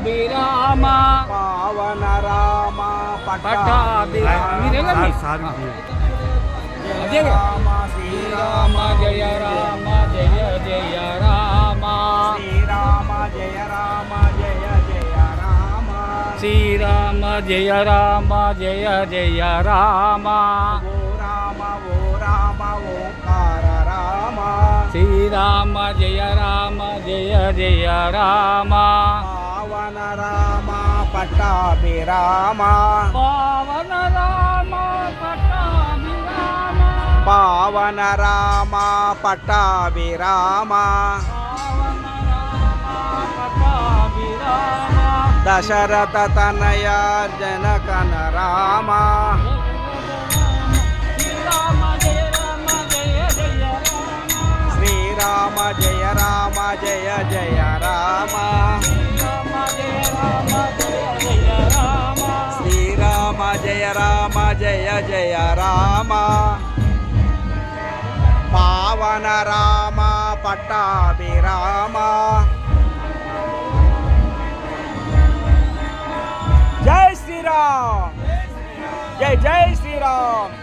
పట్టాభిరామ పావన రామ పట్టాభిరామ రామ శ్రీరామ జయ రామ జయ జయ రామ శ్రీరామ జయ రామ జయ జయ రామ శ్రీరామ జయ రామ జయ జయ రామ ఓ రామ ఓంకార రామ శ్రీరామ జయ రామ జయ జయ రామ పావన రామ పట్టాభిరామ పవన రామ పట్టాభిరామ పావన రామ పట్టాభిరామ పవన రామ పట్టాభిరామ దశరథ తనయ జనకన రామ శ్రీరామ జయ రామ జయ జయ రామ శ్రీరామ జయ రామ జయ జయ రామ పావన రామ పట్టాభిరామ జై శ్రీరామ్ జై జై శ్రీరామ్